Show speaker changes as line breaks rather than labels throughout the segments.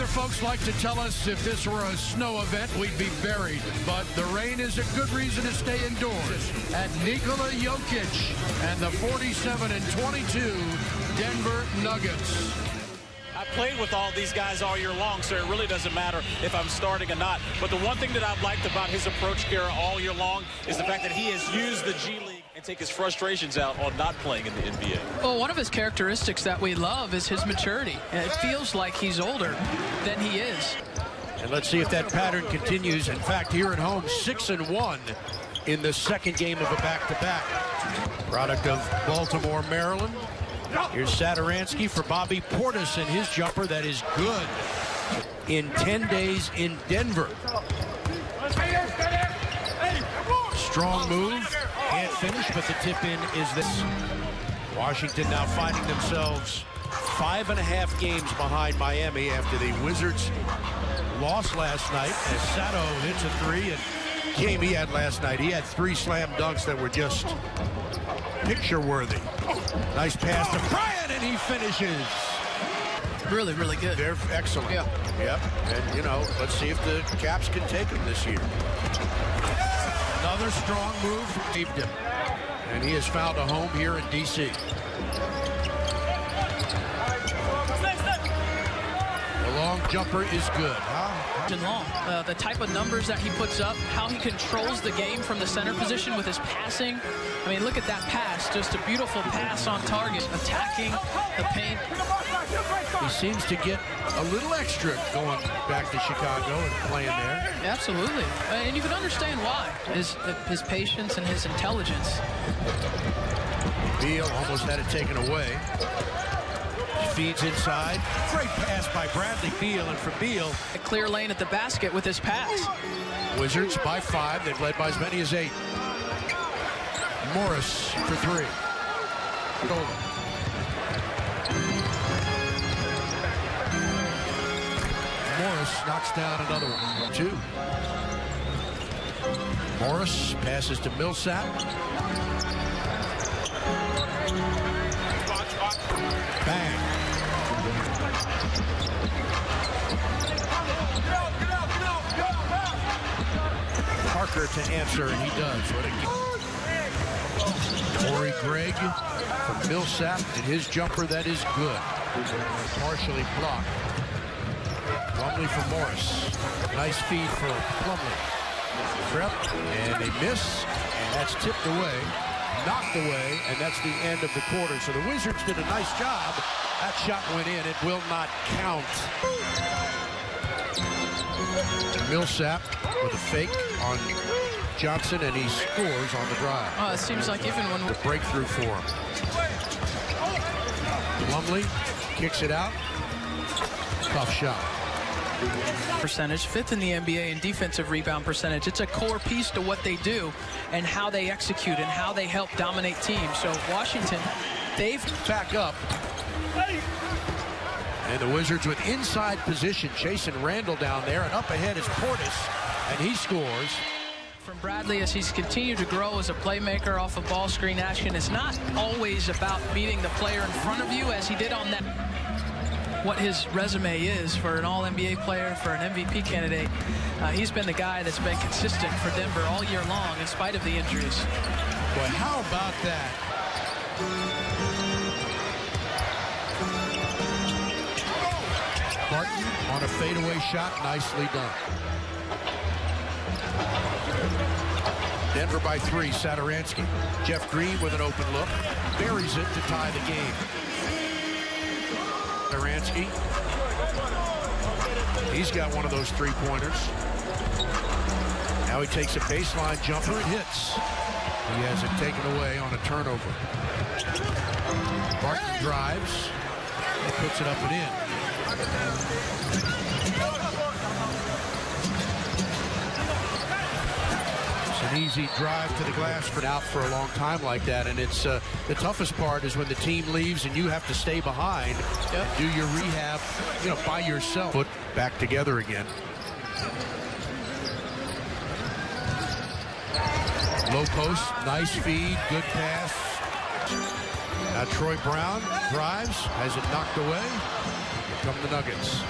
Folks like to tell us if this were a snow event, we'd be buried. But the rain is a good reason to stay indoors at Nikola Jokic and the 47-22 Denver Nuggets.
I played with all these guys all year long, so it really doesn't matter if I'm starting or not. But the one thing that I've liked about his approach, Kara, all year long is the fact that he has used the G League and take his frustrations out on not playing in the NBA.
Well, one of his characteristics that we love is his maturity. It feels like he's older than he is.
And let's see if that pattern continues. In fact, here at home, 6-1 in the second game of a back-to-back. Product of Baltimore, Maryland. Here's Satoransky for Bobby Portis and his jumper that is good in 10 days in Denver. Strong move, can't finish, but the tip-in is this. Washington now finding themselves 5.5 games behind Miami after the Wizards lost last night as Sato hits a three. And game he had last night, he had 3 slam dunks that were just picture-worthy. Nice pass to Bryant, and he finishes.
Really, really good.
They're excellent.
Yeah.
Yep. And, you know, let's see if the Caps can take him this year. Another strong move from him. And he has found a home here in D.C. The long jumper is good, huh?
Long. The type of numbers that he puts up, how he controls the game from the center position with his passing. I mean, look at that pass. Just a beautiful pass on target, attacking the paint.
He seems to get a little extra going back to Chicago and playing there.
Absolutely. And you can understand why. His patience and his intelligence.
Beal almost had it taken away. Feeds inside. Great pass by Bradley Beal, and for Beal,
a clear lane at the basket with his pass.
Wizards by 5. They've led by as many as 8. Morris for 3. Goal. Morris knocks down another one. 2. Morris passes to Millsap. Bang. Parker to answer, and he does. What a Corey Gregg from Millsap, and his jumper that is good. Partially blocked. Plumlee for Morris. Nice feed for Plumlee. Prep, and they miss, and that's tipped away, knocked away, and that's the end of the quarter. So the Wizards did a nice job. That shot went in. It will not count. Millsap with a fake on Johnson, and he scores on the drive.
Oh, it seems like even when
the breakthrough for him. Plumlee kicks it out. Tough shot.
Percentage, 5th in the NBA in defensive rebound percentage. It's a core piece to what they do and how they execute and how they help dominate teams. So Washington, they've
back up. And the Wizards with inside position, chasing Randall down there, and up ahead is Portis, and he scores.
From Bradley, as he's continued to grow as a playmaker off of ball screen action, it's not always about beating the player in front of you, as he did on that. What his resume is for an all-NBA player, for an MVP candidate. He's been the guy that's been consistent for Denver all year long in spite of the injuries.
Boy, how about that? Barton on a fadeaway shot, nicely done. Denver by 3, Satoransky. Jeff Green with an open look, buries it to tie the game. Satoransky, he's got one of those 3-pointers. Now he takes a baseline jumper and hits. He has it taken away on a turnover. Barton drives, and puts it up and in. easy drive to the glass for out for a long time like that, and it's the toughest part is when the team leaves and you have to stay behind and do your rehab, by yourself. Put back together again. Low post, nice feed, good pass. Now Troy Brown drives, has it knocked away. Here come the Nuggets.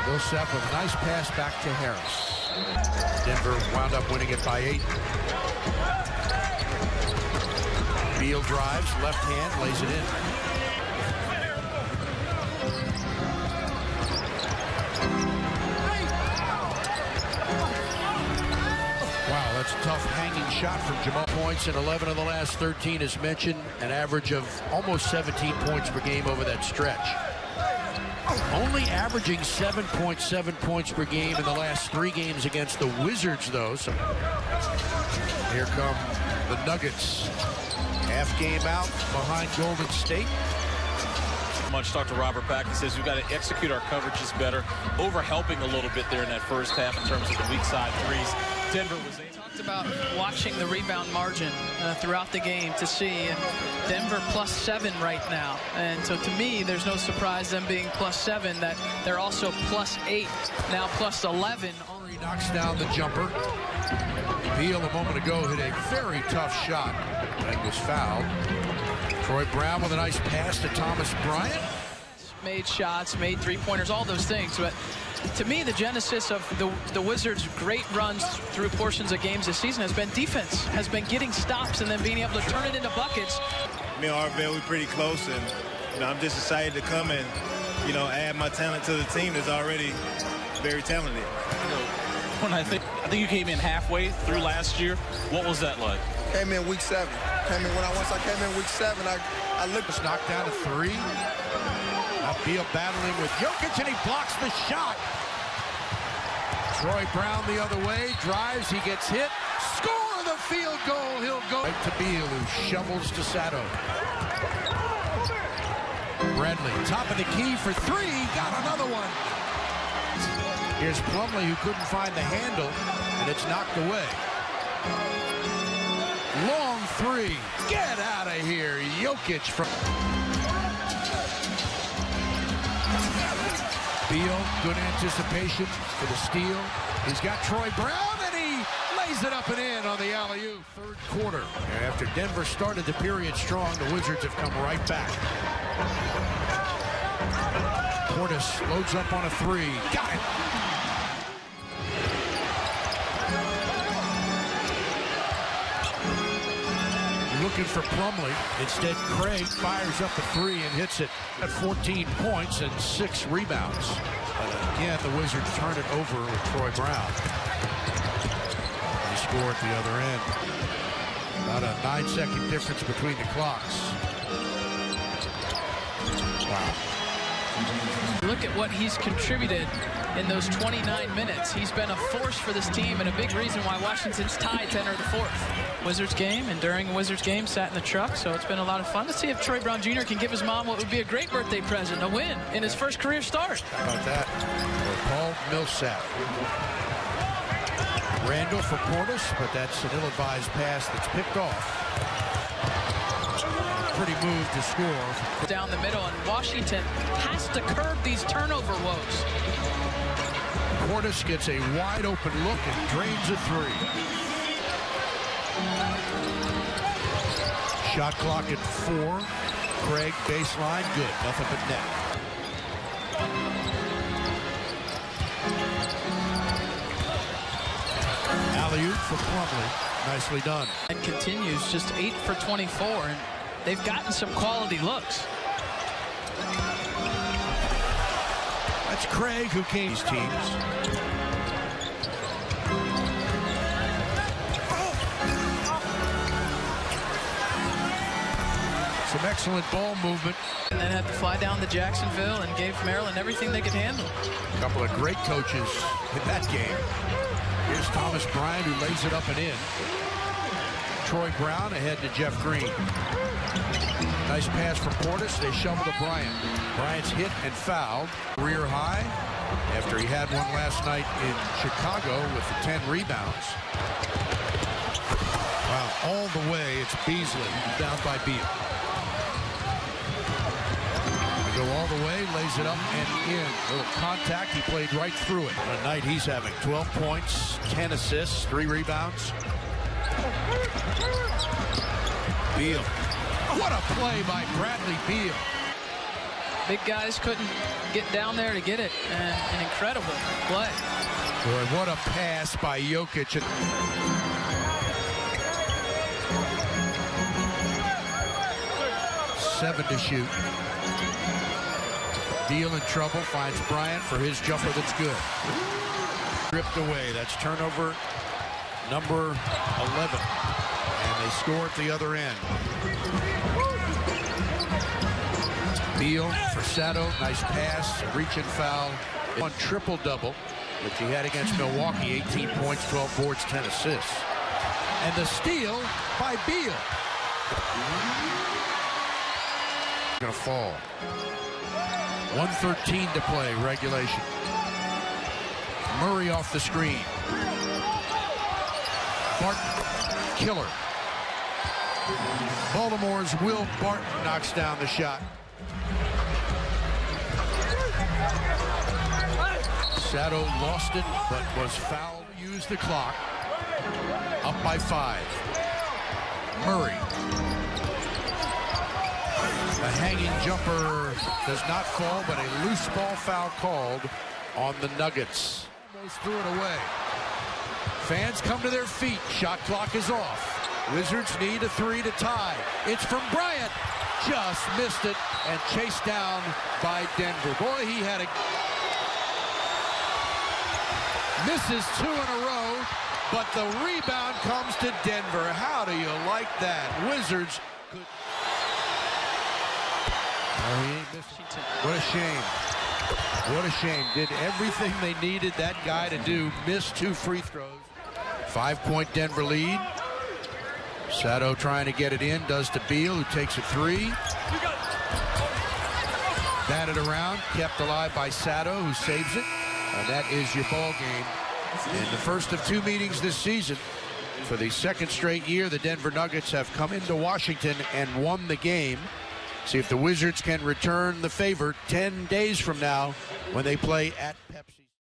Millsap with a nice pass back to Harris. Denver wound up winning it by 8. Beal drives, left hand, lays it in. Wow, that's a tough hanging shot from Jamal. Points in 11 of the last 13, as mentioned, an average of almost 17 points per game over that stretch. Only averaging 7.7 points per game in the last 3 games against the Wizards, though. So here come the Nuggets. Half game out behind Golden State.
Much talked to Robert Pack. He says we've got to execute our coverages better, over-helping a little bit there in that first half in terms of the weak side threes. Denver was talked
about watching the rebound margin throughout the game to see, and Denver +7 right now, and so to me there's no surprise them being +7, that they're also +8 now, +11.
He knocks down the jumper. Beal a moment ago hit a very tough shot and was fouled. Troy Brown with a nice pass to Thomas Bryant.
Made shots, made three-pointers, all those things, but to me, the genesis of the Wizards' great runs through portions of games this season has been defense, has been getting stops and then being able to turn it into buckets.
Me and Arvell, we're pretty close, and I'm just excited to come and add my talent to the team that's already very talented.
When I think you came in halfway through last year. What was that like?
Came in week 7. Once I came in week 7, I looked.
Just knocked down a 3. Beal battling with Jokic, and he blocks the shot. Troy Brown the other way, drives, he gets hit. Score the field goal, he'll go. Right to Beal, who shovels to Sato. Bradley, top of the key for 3, got another one. Here's Plumlee, who couldn't find the handle, and it's knocked away. Long 3, get out of here, Jokic from... Beal, good anticipation for the steal. He's got Troy Brown, and he lays it up and in on the alley-oop. Third quarter. After Denver started the period strong, the Wizards have come right back. Portis loads up on a 3. Got it. Looking for Plumlee. Instead, Craig fires up a 3 and hits it at 14 points and 6 rebounds. But again, the Wizards turn it over with Troy Brown. They score at the other end. About a 9-second difference between the clocks. Wow.
Look at what he's contributed in those 29 minutes. He's been a force for this team and a big reason why Washington's tied to enter the 4th. Wizards game, and during Wizards game sat in the truck, so it's been a lot of fun. Let's see if Troy Brown Jr. can give his mom what would be a great birthday present, a win in his first career start.
How about that? For Paul Millsap. Randall for Portis, but that's an ill-advised pass that's picked off. Pretty move to score.
Down the middle, and Washington has to curb these turnover woes.
Portis gets a wide open look and drains a 3. Shot clock at 4. Craig baseline, good. Nothing but net. Alley-oop for Plumlee. Nicely done.
And continues just 8 for 24, and they've gotten some quality looks.
That's Craig who came these teams. Some excellent ball movement.
And then had to fly down to Jacksonville and gave Maryland everything they could handle.
A couple of great coaches in that game. Here's Thomas Bryant, who lays it up and in. Troy Brown ahead to Jeff Green. Nice pass from Portis. They shovel to Bryant. Bryant's hit and fouled. Career high after he had one last night in Chicago with the 10 rebounds. Wow, all the way, it's Beasley down by Beal. Go all the way, lays it up and in. Little contact, he played right through it. On a night he's having 12 points, 10 assists, 3 rebounds. Beal. What a play by Bradley Beal.
Big guys couldn't get down there to get it, and an incredible play.
Boy, what a pass by Jokic. 7 to shoot. Beal in trouble, finds Bryant for his jumper that's good. Ripped away, that's turnover number 11. And they score at the other end. Beal for Sato, nice pass, a reach and foul. On triple-double, which he had against Milwaukee, 18 points, 12 boards, 10 assists. And the steal by Beal. Gonna fall. 1:13 to play, regulation. Murray off the screen. Barton, killer. Baltimore's Will Barton knocks down the shot. Sato lost it, but was fouled. Used the clock. Up by 5. Murray. A hanging jumper does not fall, but a loose ball foul called on the Nuggets. Almost threw it away. Fans come to their feet. Shot clock is off. Wizards need a 3 to tie. It's from Bryant. Just missed it and chased down by Denver. Boy, he had a... Misses 2 in a row, but the rebound comes to Denver. How do you like that? Wizards could... Oh, he ain't missing. What a shame. What a shame. Did everything they needed that guy to do. Missed 2 free throws. 5-point Denver lead. Sato trying to get it in. Does to Beal, who takes a 3. Batted around. Kept alive by Sato, who saves it. And that is your ball game. In the first of 2 meetings this season, for the 2nd straight year, the Denver Nuggets have come into Washington and won the game. See if the Wizards can return the favor 10 days from now when they play at Pepsi.